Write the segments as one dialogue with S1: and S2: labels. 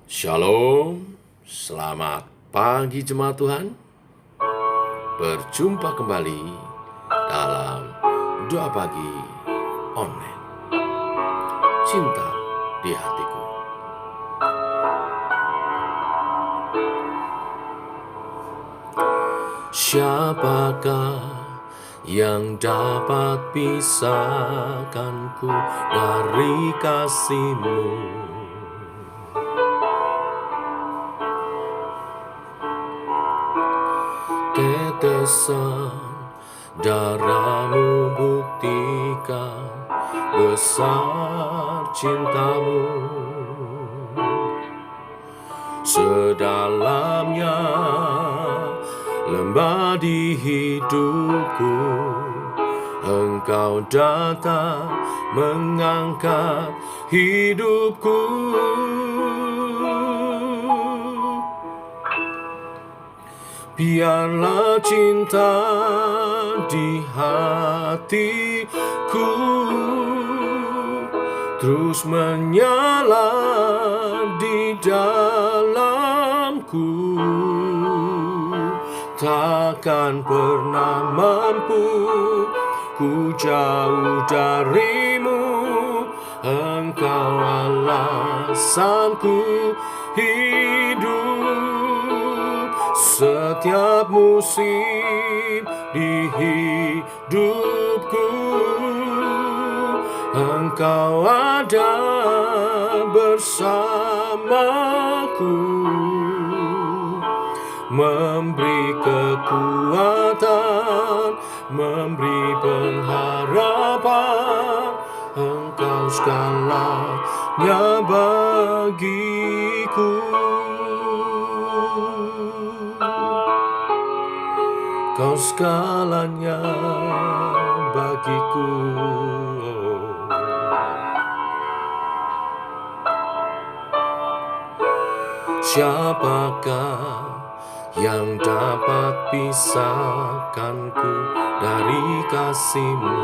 S1: Shalom, selamat pagi jemaat Tuhan. Berjumpa kembali dalam doa pagi online. Cinta di hatiku. Siapakah yang dapat pisahkanku dari kasih-Mu? Tetesan darah-Mu buktikan besar cinta-Mu. Sedalamnya lembah di hidupku, Engkau datang mengangkat hidupku. Biarlah cinta di hatiku terus menyala di dalamku. Takkan pernah mampu ku jauh dari-Mu, Engkau alasanku hidup. Setiap musim di hidupku, Engkau ada bersamaku, memberi kekuatan, memberi pengharapan. Engkau segalanya bagiku. Kau segalanya bagiku. Siapakah yang dapat pisahkanku dari kasih-Mu?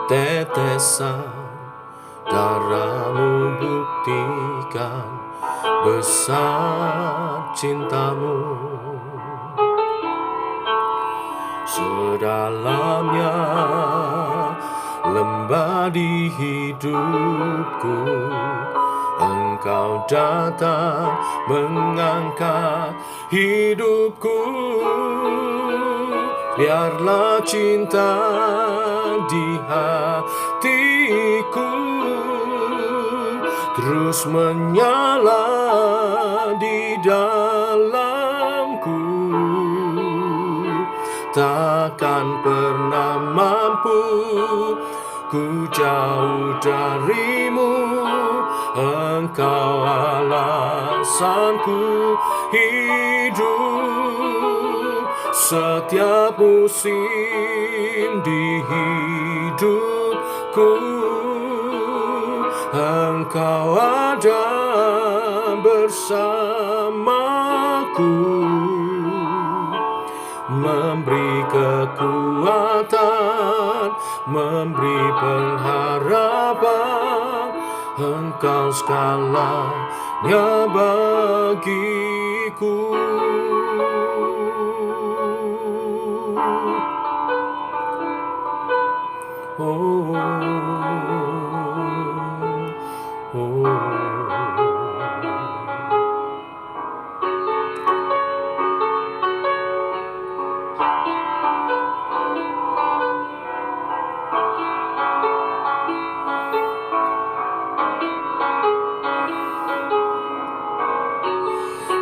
S1: Tetesan darah-Mu buktikan besar cinta-Mu. Sedalamnya lembah di hidupku, Engkau datang mengangkat hidupku. Biarlah cinta di hatiku terus menyala di dalamku. Takkan pernah mampu ku jauh dari-Mu, Engkau alasanku hidup. Setiap musim di hidupku, Engkau ada bersamaku, memberi kekuatan, memberi pengharapan. Engkau segalanya bagiku. Oh, oh,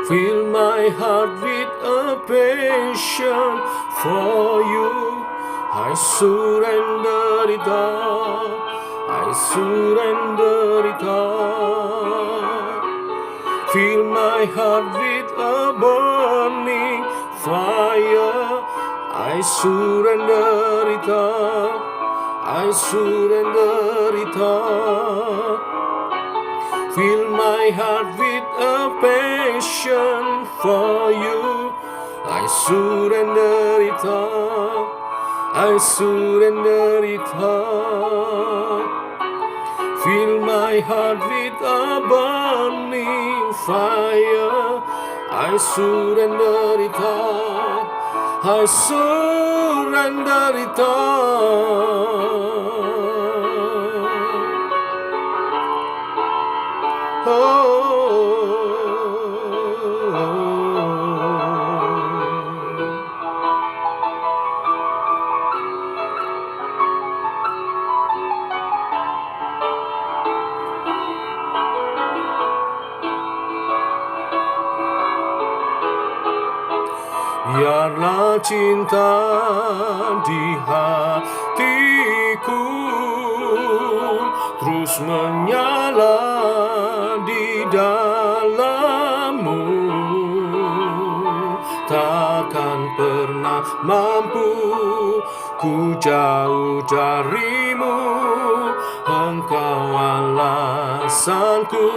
S1: fill my heart with a passion for You. I surrender it all, I surrender it all. Fill my heart with a burning fire, I surrender it all, I surrender it all. Fill my heart with a passion for You, I surrender it all, I surrender it all. my heart with a burning fire. I surrender it all. I surrender it all. Biarlah cinta di hatiku terus menyala di dalam-Mu, takkan pernah mampu ku jauh dari-Mu. Engkau alasanku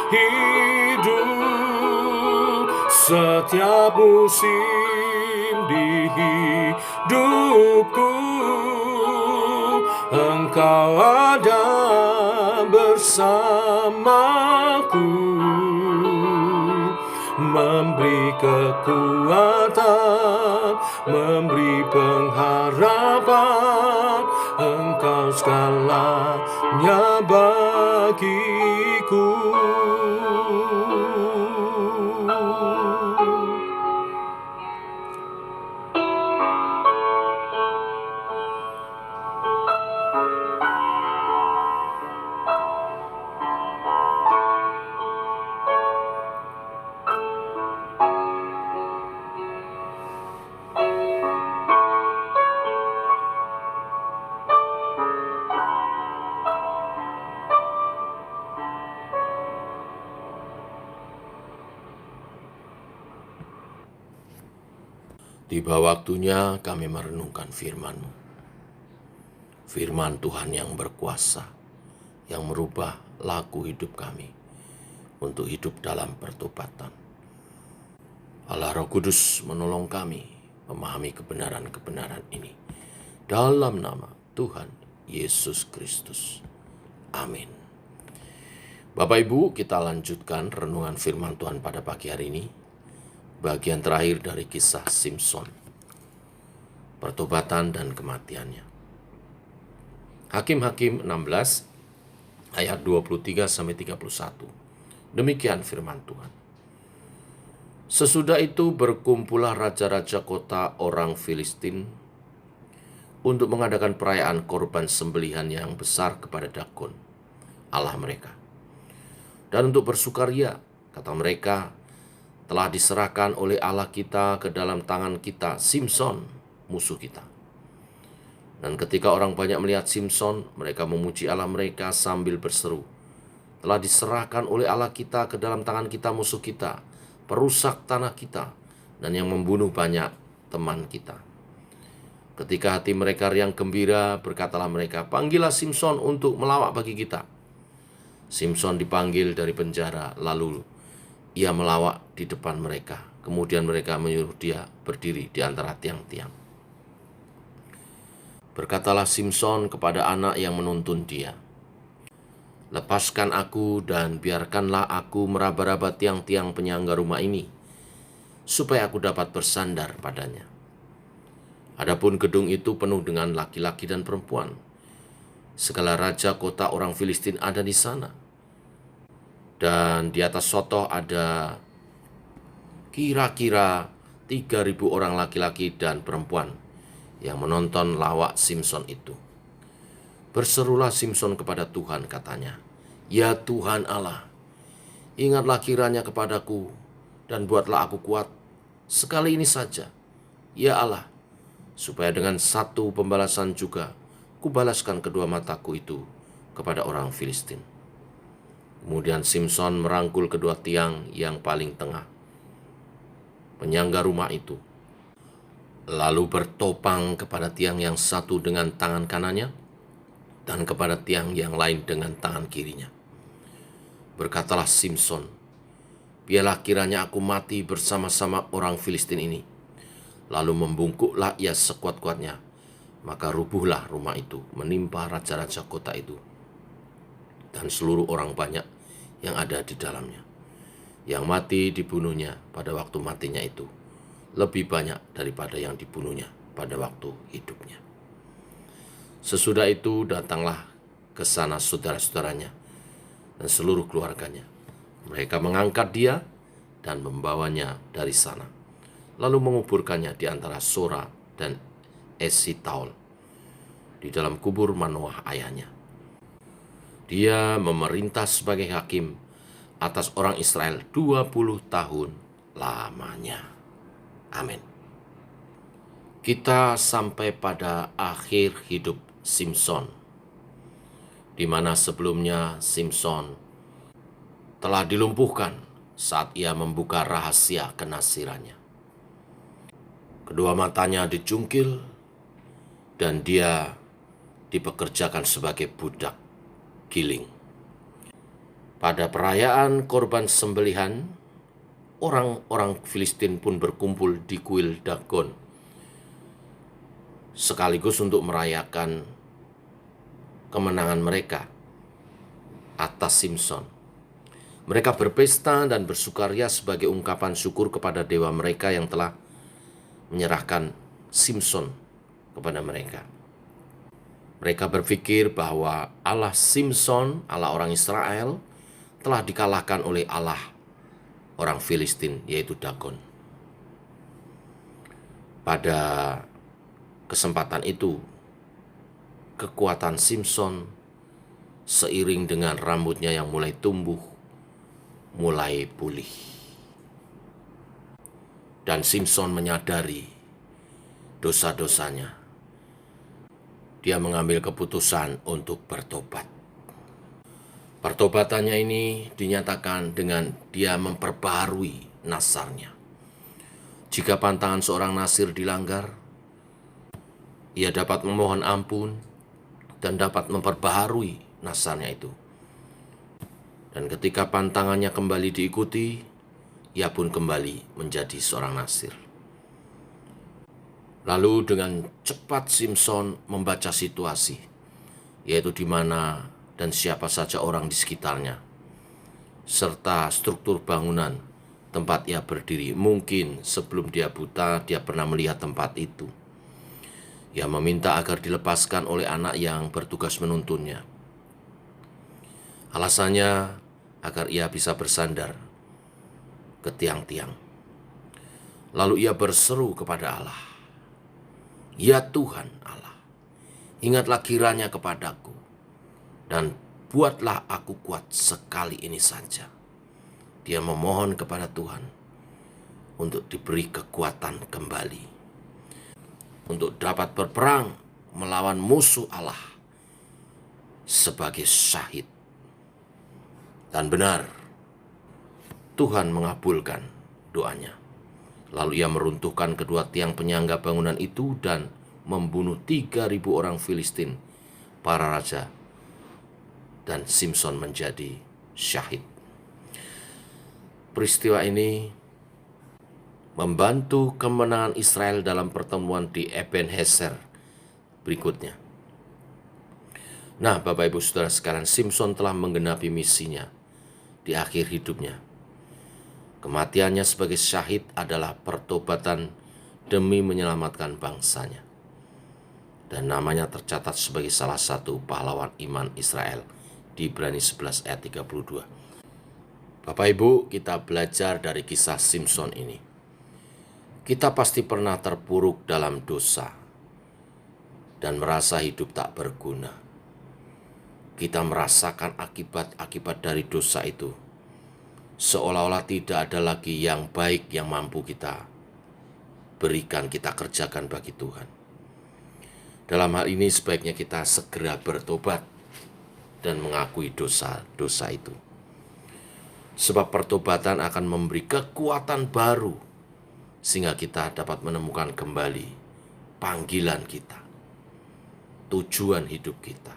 S1: hidup setiap musim di hidupku. Engkau ada bersamaku, memberi kekuatan, memberi pengharapan. Engkau segalanya bagiku. Tiba waktunya kami merenungkan firman-Mu. Firman Tuhan yang berkuasa, yang merubah laku hidup kami untuk hidup dalam pertobatan. Allah Roh Kudus menolong kami memahami kebenaran-kebenaran ini. Dalam nama Tuhan Yesus Kristus. Amin. Bapak Ibu, kita lanjutkan renungan firman Tuhan pada pagi hari ini. Bagian terakhir dari kisah Simson, pertobatan dan kematiannya. Hakim-Hakim 16 ayat 23-31. Demikian firman Tuhan. Sesudah itu berkumpullah raja-raja kota orang Filistin untuk mengadakan perayaan korban sembelihan yang besar kepada Dagon, Allah mereka. Dan untuk bersukaria, kata mereka, telah diserahkan oleh Allah kita ke dalam tangan kita, Simson, musuh kita. Dan ketika orang banyak melihat Simson, mereka memuji Allah mereka sambil berseru, telah diserahkan oleh Allah kita ke dalam tangan kita, musuh kita, perusak tanah kita, dan yang membunuh banyak teman kita. Ketika hati mereka riang gembira, berkatalah mereka, panggillah Simson untuk melawak bagi kita. Simson dipanggil dari penjara, lalu ia melawak di depan mereka. Kemudian mereka menyuruh dia berdiri di antara tiang-tiang. Berkatalah Simson kepada anak yang menuntun dia, lepaskan aku dan biarkanlah aku meraba-raba tiang-tiang penyangga rumah ini, supaya aku dapat bersandar padanya. Adapun gedung itu penuh dengan laki-laki dan perempuan. Segala raja kota orang Filistin ada di sana. Dan di atas sotoh ada kira-kira 3.000 orang laki-laki dan perempuan yang menonton lawak Simson itu. Berserulah Simson kepada Tuhan, katanya, ya Tuhan Allah, ingatlah kiranya kepadaku dan buatlah aku kuat sekali ini saja, ya Allah, supaya dengan satu pembalasan juga kubalaskan kedua mataku itu kepada orang Filistin. Kemudian Simson merangkul kedua tiang yang paling tengah, penyangga rumah itu, lalu bertopang kepada tiang yang satu dengan tangan kanannya, dan kepada tiang yang lain dengan tangan kirinya. Berkatalah Simson, biarlah kiranya aku mati bersama-sama orang Filistin ini. Lalu membungkuklah ia sekuat-kuatnya, maka rubuhlah rumah itu, menimpa raja-raja kota itu. dan seluruh orang banyak yang ada di dalamnya. Yang mati dibunuhnya pada waktu matinya itu lebih banyak daripada yang dibunuhnya pada waktu hidupnya. Sesudah itu datanglah ke sana saudara-saudaranya dan seluruh keluarganya. Mereka mengangkat dia dan membawanya dari sana, lalu menguburkannya di antara Sora dan Esitaol di dalam kubur Manoah ayahnya. Dia memerintah sebagai hakim atas orang Israel 20 tahun lamanya. Amin. Kita sampai pada akhir hidup Simson, di mana sebelumnya Simson telah dilumpuhkan saat ia membuka rahasia kenasirannya. Kedua matanya dicungkil dan dia dipekerjakan sebagai budak giling. Pada perayaan korban sembelihan, orang-orang Filistin pun berkumpul di kuil Dagon, sekaligus untuk merayakan kemenangan mereka atas Simson. Mereka berpesta dan bersukaria sebagai ungkapan syukur kepada dewa mereka yang telah menyerahkan Simson kepada mereka. Mereka berpikir bahwa Allah Simson, Allah orang Israel, telah dikalahkan oleh Allah orang Filistin, yaitu Dagon. Pada kesempatan itu, kekuatan Simson seiring dengan rambutnya yang mulai tumbuh, mulai pulih. Dan Simson menyadari dosa-dosanya. Dia mengambil keputusan untuk bertobat. Pertobatannya ini dinyatakan dengan dia memperbaharui nasarnya. Jika pantangan seorang nasir dilanggar, ia dapat memohon ampun dan dapat memperbaharui nasarnya itu. Dan ketika pantangannya kembali diikuti, ia pun kembali menjadi seorang nasir. Lalu dengan cepat Simson membaca situasi, yaitu di mana dan siapa saja orang di sekitarnya, serta struktur bangunan tempat ia berdiri. Mungkin sebelum dia buta, dia pernah melihat tempat itu. Ia meminta agar dilepaskan oleh anak yang bertugas menuntunnya. Alasannya agar ia bisa bersandar ke tiang-tiang. Lalu ia berseru kepada Allah, "Ya Tuhan Allah, ingatlah kiranya kepadaku, dan buatlah aku kuat sekali ini saja." Dia memohon kepada Tuhan untuk diberi kekuatan kembali, untuk dapat berperang melawan musuh Allah sebagai syahid. Dan benar, Tuhan mengabulkan doanya. Lalu ia meruntuhkan kedua tiang penyangga bangunan itu dan membunuh 3.000 orang Filistin, para raja, dan Simson menjadi syahid. Peristiwa ini membantu kemenangan Israel dalam pertemuan di Ebenezer berikutnya. Nah, Bapak Ibu Saudara sekalian, Simson telah menggenapi misinya di akhir hidupnya. Kematiannya sebagai syahid adalah pertobatan demi menyelamatkan bangsanya. Dan namanya tercatat sebagai salah satu pahlawan iman Israel di Ibrani 11 ayat 32. Bapak Ibu, kita belajar dari kisah Simson ini. Kita pasti pernah terpuruk dalam dosa dan merasa hidup tak berguna. Kita merasakan akibat-akibat dari dosa itu, seolah-olah tidak ada lagi yang baik yang mampu kita berikan, kita kerjakan bagi Tuhan. Dalam hal ini sebaiknya kita segera bertobat dan mengakui dosa-dosa itu. Sebab pertobatan akan memberi kekuatan baru sehingga kita dapat menemukan kembali panggilan kita, tujuan hidup kita,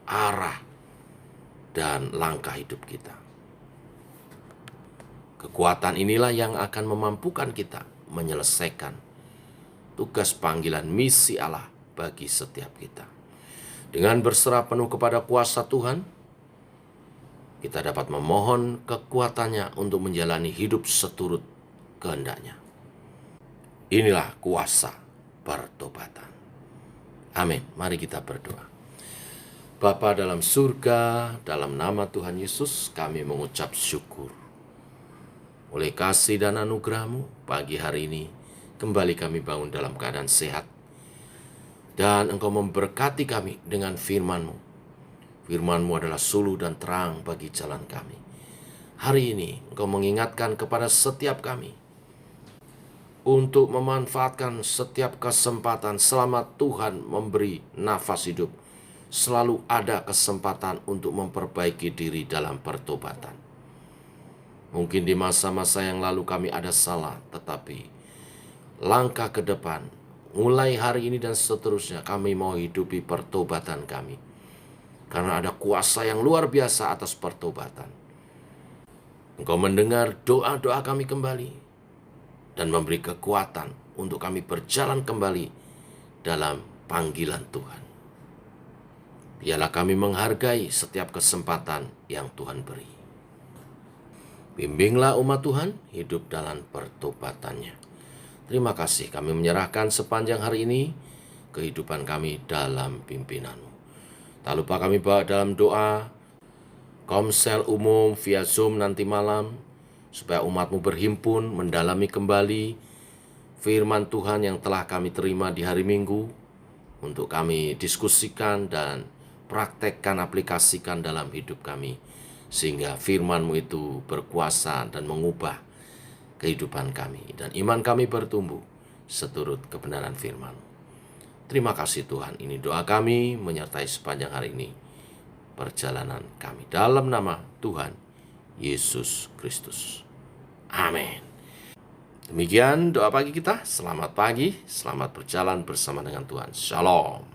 S1: arah dan langkah hidup kita. Kekuatan inilah yang akan memampukan kita menyelesaikan tugas panggilan misi Allah bagi setiap kita. Dengan berserah penuh kepada kuasa Tuhan, kita dapat memohon kekuatannya untuk menjalani hidup seturut kehendaknya. Inilah kuasa pertobatan. Amin. Mari kita berdoa. Bapa dalam surga, dalam nama Tuhan Yesus, kami mengucap syukur. Oleh kasih dan anugerah-Mu, pagi hari ini, kembali kami bangun dalam keadaan sehat. Dan Engkau memberkati kami dengan firman-Mu. Firman-Mu adalah suluh dan terang bagi jalan kami. Hari ini, Engkau mengingatkan kepada setiap kami, untuk memanfaatkan setiap kesempatan selama Tuhan memberi nafas hidup. Selalu ada kesempatan untuk memperbaiki diri dalam pertobatan. Mungkin di masa-masa yang lalu kami ada salah, tetapi langkah ke depan, mulai hari ini dan seterusnya, kami mau hidupi pertobatan kami. Karena ada kuasa yang luar biasa atas pertobatan. Engkau mendengar doa-doa kami kembali, dan memberi kekuatan untuk kami berjalan kembali dalam panggilan Tuhan. Biarlah kami menghargai setiap kesempatan yang Tuhan beri. Bimbinglah umat Tuhan hidup dalam pertobatannya. Terima kasih, kami menyerahkan sepanjang hari ini kehidupan kami dalam pimpinan-Mu. Tak lupa kami bawa dalam doa komsel umum via Zoom nanti malam, supaya umat-Mu berhimpun, mendalami kembali firman Tuhan yang telah kami terima di hari Minggu, untuk kami diskusikan dan praktekkan, aplikasikan dalam hidup kami, sehingga firman-Mu itu berkuasa dan mengubah kehidupan kami, dan iman kami bertumbuh seturut kebenaran firman. Terima kasih Tuhan, ini doa kami menyertai sepanjang hari ini perjalanan kami, dalam nama Tuhan Yesus Kristus. Amin. Demikian doa pagi kita. Selamat pagi, selamat berjalan bersama dengan Tuhan. Shalom.